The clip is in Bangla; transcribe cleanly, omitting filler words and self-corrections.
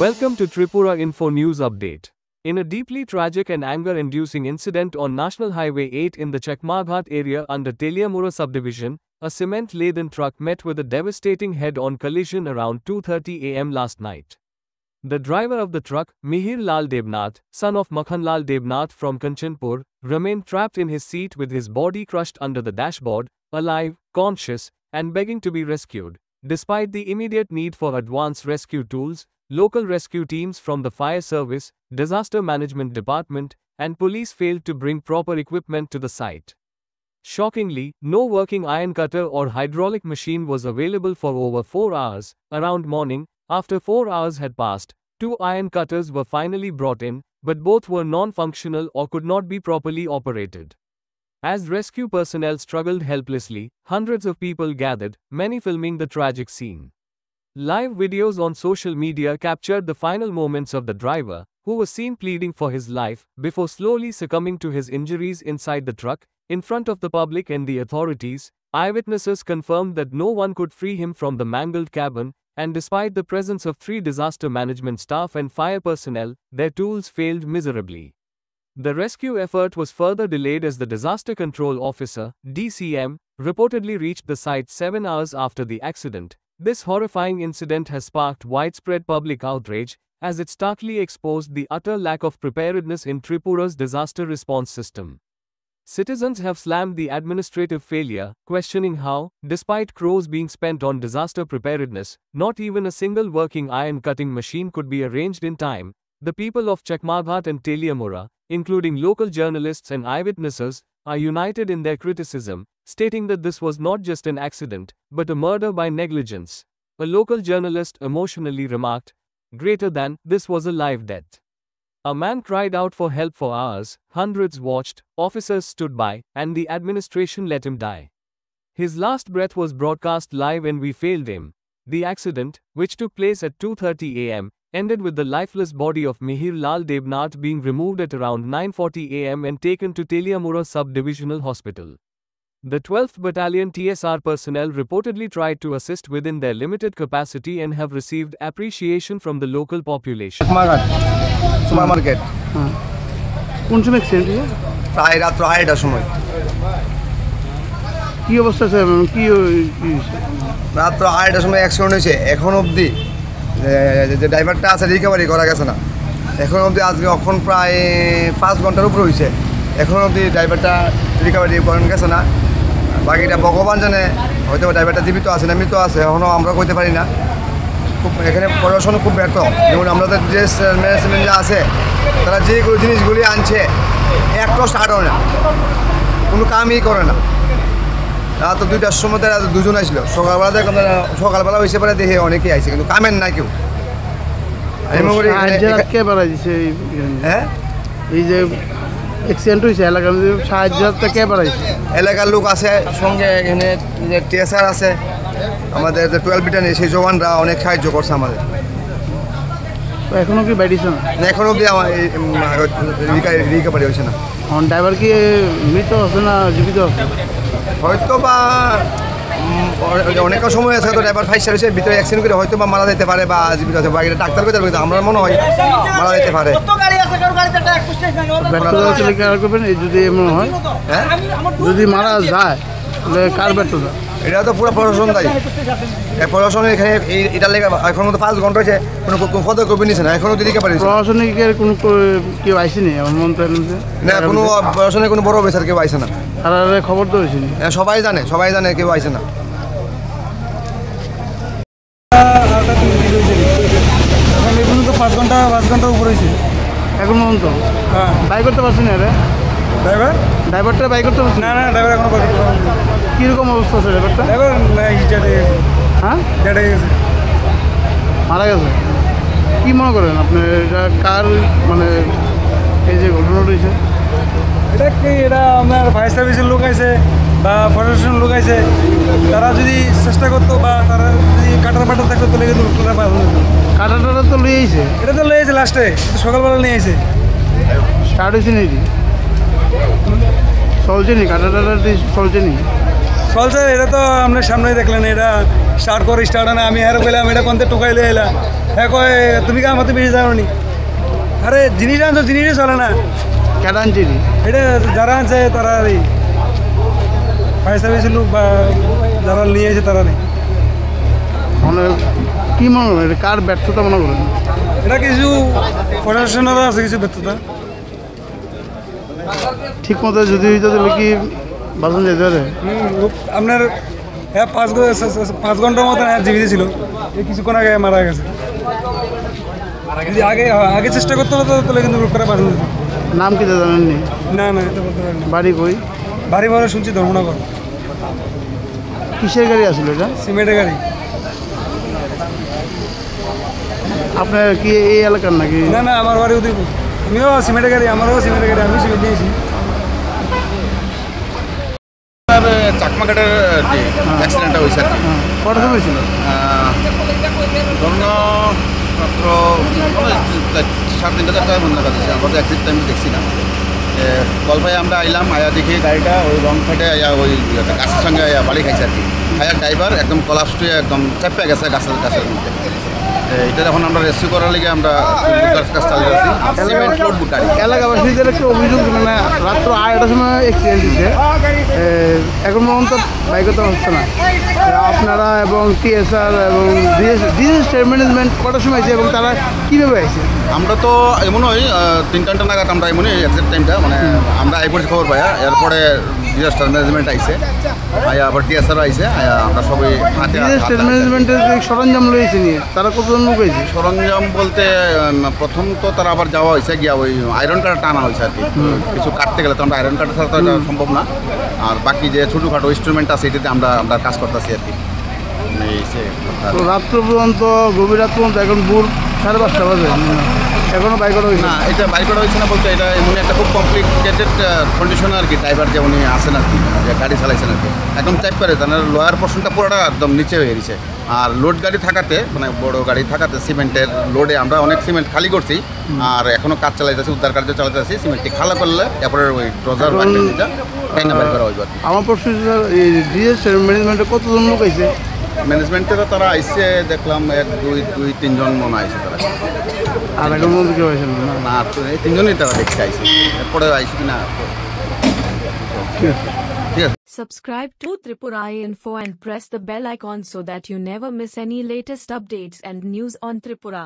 Welcome to Tripura Info News Update. In a deeply tragic and anger-inducing incident on National Highway 8 in the Chakmaghat area under Teliamura subdivision, a cement-laden truck met with a devastating head-on collision around 2:30 am last night. The driver of the truck, Mihir Lal Debnath, son of Makhanlal Debnath from Kanchanpur, remained trapped in his seat with his body crushed under the dashboard, alive, conscious, and begging to be rescued. Despite the immediate need for advanced rescue tools, local rescue teams from the fire service, disaster management department, and police failed to bring proper equipment to the site. Shockingly, no working iron cutter or hydraulic machine was available for over 4 hours. Around morning, after 4 hours had passed, 2 iron cutters were finally brought in, but both were non-functional or could not be properly operated. As rescue personnel struggled helplessly, hundreds of people gathered, many filming the tragic scene. Live videos on social media captured the final moments of the driver, who was seen pleading for his life, before slowly succumbing to his injuries inside the truck. In front of the public and the authorities, eyewitnesses confirmed that no one could free him from the mangled cabin, and despite the presence of 3 disaster management staff and fire personnel, their tools failed miserably. The rescue effort was further delayed as the Disaster Control Officer, DCM, reportedly reached the site 7 hours after the accident. This horrifying incident has sparked widespread public outrage, as it starkly exposed the utter lack of preparedness in Tripura's disaster response system. Citizens have slammed the administrative failure, questioning how, despite crores being spent on disaster preparedness, not even a single working iron cutting machine could be arranged in time. The people of Chakmaghat and Teliamura, including local journalists and eyewitnesses, are united in their criticism, stating that this was not just an accident, but a murder by negligence. A local journalist emotionally remarked, "Greater than, this was a live death." A man cried out for help for hours, hundreds watched, officers stood by, and the administration let him die. His last breath was broadcast live and we failed him. The accident, which took place at 2:30 am, ended with the lifeless body of Mihir Lal Debnath being removed at around 9:40 am and taken to Teliamura Sub-Divisional Hospital. The 12th Battalion TSR personnel reportedly tried to assist within their limited capacity and have received appreciation from the local population. Supermarket কোন সময় অ্যাক্সিডেন্ট হয়েছে? প্রায় রাত্র 8টার সময়। কি অবস্থা স্যার? কি রাত্র 8টার সময় অ্যাক্সিডেন্ট হয়েছে। এখন অবধি যে ড্রাইভারটা আছে রিকভারি করা গেছে না। এখন অবধি আজকে এখন প্রায় 5 ঘন্টার উপরে হয়েছে। এখন অবধি ড্রাইভারটা রিকভারি করেন গেছে না। বাকিটা ভগবান জানে, হয়তো ড্রাইভারটা জীবিত আছে না মৃত আছে, এখনও আমরা কইতে পারি না। খুব এখানে প্রশাসন খুব ব্যর্থ। যেমন আমাদের যে ম্যানেজমেন্ট যা আছে, তারা যেগুলো জিনিসগুলি আনছে একটাও স্টার্ট হয় না, কোনো কামই করে না। রাত 2টার সময় তারা 2জন আসছিল। সকালবেলা হয়েছে পরে দেখে অনেকেই আসছে, কিন্তু কামেন না কেউ। হ্যাঁ, এই যে অ্যাক্সিডেন্ট হয়েছে এলাকার সাহায্য কে বাড়াইছে? এলাকার লোক আছে, সঙ্গে এখানে যে টিএসআর আছে, আমাদের যে 12 ব্যাটালিয়ন সেই জওয়ানরা অনেক সাহায্য করছে আমাদের। এখনও কি বাইরেছে না? এখনও অবধি আমার রিকভারি হয়েছে না। ড্রাইভার কি মৃত আছে না জীবিত আছে? হয়তো বা অনেক সময় আছে, হয়তো ড্রাইভার ফাইসার হয়েছে, ভিতরে অ্যাক্সিডেন্ট করে হয়তো বা মারা যেতে পারে বা জীবিত আছে। বাকিটা ডাক্তার কথা বলতে আমার মনে হয় মারা যেতে পারে। যদি এমন হয়, হ্যাঁ, যদি মারা যায় তাহলে কার ব্যর্থতা? এটা তো পুরো প্রশাসন দায়ী। প্রশাসন এখানে এটা লেগে এখন তো 5 ঘন্টা হয়েছে, কোনো পদক্ষেপ নিচ্ছে না। এখনও দিকে পারি প্রশাসনিকের কোনো কেউ আইসেনি? আমার মন তো না, কোনো প্রশাসনের কোনো বড় অফিসার কেউ আইসে না। আর খবর তো হয়েছে? সবাই জানে কেউ আইসে না। এখন এই পর্যন্ত 5 ঘন্টা উপরে হয়েছে এখন পর্যন্ত। হ্যাঁ, বাই করতে পারছি না রে ড্রাইভারটা বাই করতে পারছি না। ড্রাইভার এখনো কীরকম অবস্থা আছে ড্রাইভারটা? ড্রাইভার হ্যাঁ, ডেটে গেছে, মারা গেছে। কী মনে করেন আপনি, এটা কার মানে এই যে ঘটনা রয়েছে? এটা কি, এটা আপনার ফায়ার সার্ভিসের লোক আছে বা প্রশাসনের লোক আছে, তারা যদি চেষ্টা করতো বা তারা যদি কাটার থাকতো তো লেগে তোলা পারতো। কাটাটা তো লিয়েছে, এটা তো লেগেছে লাস্টে, সকালবেলা নিয়ে এসে স্টার্ট হয়েছে নাকি? চলছে নি? কাটাটা চলছে নি? চলছে, এটা তো আপনার সামনেই দেখলেন, এটা স্টার্ট করে স্টার্ট হয় না। আমি হ্যাঁ বললাম এটা কোনতে টোকাইলে এলা, হ্যাঁ কয় তুমি কে আমার তো বেশি জানো নি। আরে জিনিস আনছো, জিনিসই চলে না। কেন আনছিলি? এটা যারা আনছে তারা এই ফায়ার সার্ভিসের লোক বা যারা নিয়ে এসে তারা নেই। মানে কি মনে করেন এটা কার ব্যর্থতা মনে করেন? এটা কিছু প্রশাসনেরও আছে কিছু ব্যর্থতা। ঠিক মতো যদি হইতো তাহলে কি বাঁচানো যেতে পারে? আপনার হ্যাঁ 5 ঘন্টার মতন হ্যাঁ জীবিত ছিল, এই কিছুক্ষণ আগে মারা গেছে। যদি আগে আগে চেষ্টা করতে হতো তাহলে কিন্তু লোকটা বাঁচানো যেত। নাম কি জানেননি? না না, এটা বলতে পারি না। বাড়ি কই? বাড়ি ভাড়া শুনছি ধর্মনগর। কিসের গাড়ি আসলো এটা? সিমেন্টের গাড়ি। আপনার কি এই এলাকার নাকি? না না, আমার বাড়ি উদয়পুর। আমিও সিমেন্টের গাড়ি, আমারও সিমেন্টের গাড়ি, আমি সিমেন্ট নিয়েছি। চাকমাঘাটের অ্যাক্সিডেন্টটা হয়েছে আর কি। কটার সময় ছিল? ধন্য মাত্র 3:30 টাকা বন্ধ কাটছে। আমরা তো অ্যাক্সিডেন্ট টাইম দেখছি না। কল পাই আমরা আইলাম, আয়া দেখি গাড়িটা ওই রং সাইডে আয়া ওই গাছের সঙ্গে আয়া বাড়ি খাইছে আর কি। আয়া ড্রাইভার একদম কলাপস হয়ে একদম চাপে গেছে গাছের মধ্যে। এটা এখন আমরা রেস্কিউ করার লিগে আমরা কাজ চালিয়ে যাচ্ছি। সিমেন্ট লোড গাড়ি। এলাকাবাসীদের একটা অভিযোগ, মানে রাত্র 8টার সময় অ্যাক্সিডেন্ট হয়েছে, এখন পর্যন্ত বাইকে তো হচ্ছে না। আপনারা এবং টিএসআর এবং ডিজাস্টার ম্যানেজমেন্ট কটার সময় আছে এবং তারা কীভাবে আছে? আমরা তো এমনই 3-4 নাগাদ আমরা এমনই এক্সাক্ট টাইমটা মানে আমরা এরপরে খবর পাই। এরপরে ডিজাস্টার ম্যানেজমেন্ট আইসে, আয়া আবার টিএসআর আইসে, আয়া আমরা সবাই ডিজাস্টার ম্যানেজমেন্টের যে সরঞ্জাম রয়েছে নিয়ে তারা কতজন লোক হয়েছে? সরঞ্জাম বলতে প্রথম তো তারা আবার যাওয়া হয়েছে গিয়া ওই আয়রন কাটা টানা হয়েছে আর কি। কিছু কাটতে গেলে তো আমরা আয়রন কাটা ছাড়া তো এটা সম্ভব না। আর বাকি যে ছোটোখাটো ইনস্ট্রুমেন্ট আছে এটাতে আমরা কাজ করতেছি আর কি। তো রাত্র পর্যন্ত, গভীর রাত পর্যন্ত, এখন ভোর 5:30 বাজে, এখনও বাইক করা হয়েছে না, এটা বাইক করা হয়েছে না বলতে এটা এমনি একটা খুব কমপ্লিকেটেড কন্ডিশন আর কি। ড্রাইভার যে উনি আসেন আর কি, যে গাড়ি চালাইছেন আর কি, একদম চাপ করে তার লোয়ার পোর্শনটা পুরোটা একদম নিচে হয়ে গেছে। আর লোড গাড়ি থাকাতে মানে বড় গাড়ি থাকাতে সিমেন্টের লোডে আমরা অনেক সিমেন্ট খালি করছি। আর এখনও কাজ চালাইতেছি, উদ্ধার কার্য চালাইতেছি। সিমেন্টটি খালা করলে তারপরে ওই ট্রজার বাইক করা হইব। আমার প্রশ্ন ডিজাস্টার ম্যানেজমেন্টে কতজন লোক আছে? ম্যানেজমেন্টেরও তারা আইসে দেখলাম 1-2-3 জন মনে আইসে তারা। আর এখন পর্যন্ত কেউ আসেন না? না, এই 3 জনই তারা দেখতে আইসে, এরপরে আইসে কিনা ঠিক আছে। Subscribe to Tripura Info and press the bell icon so that you never miss any latest updates and news on Tripura.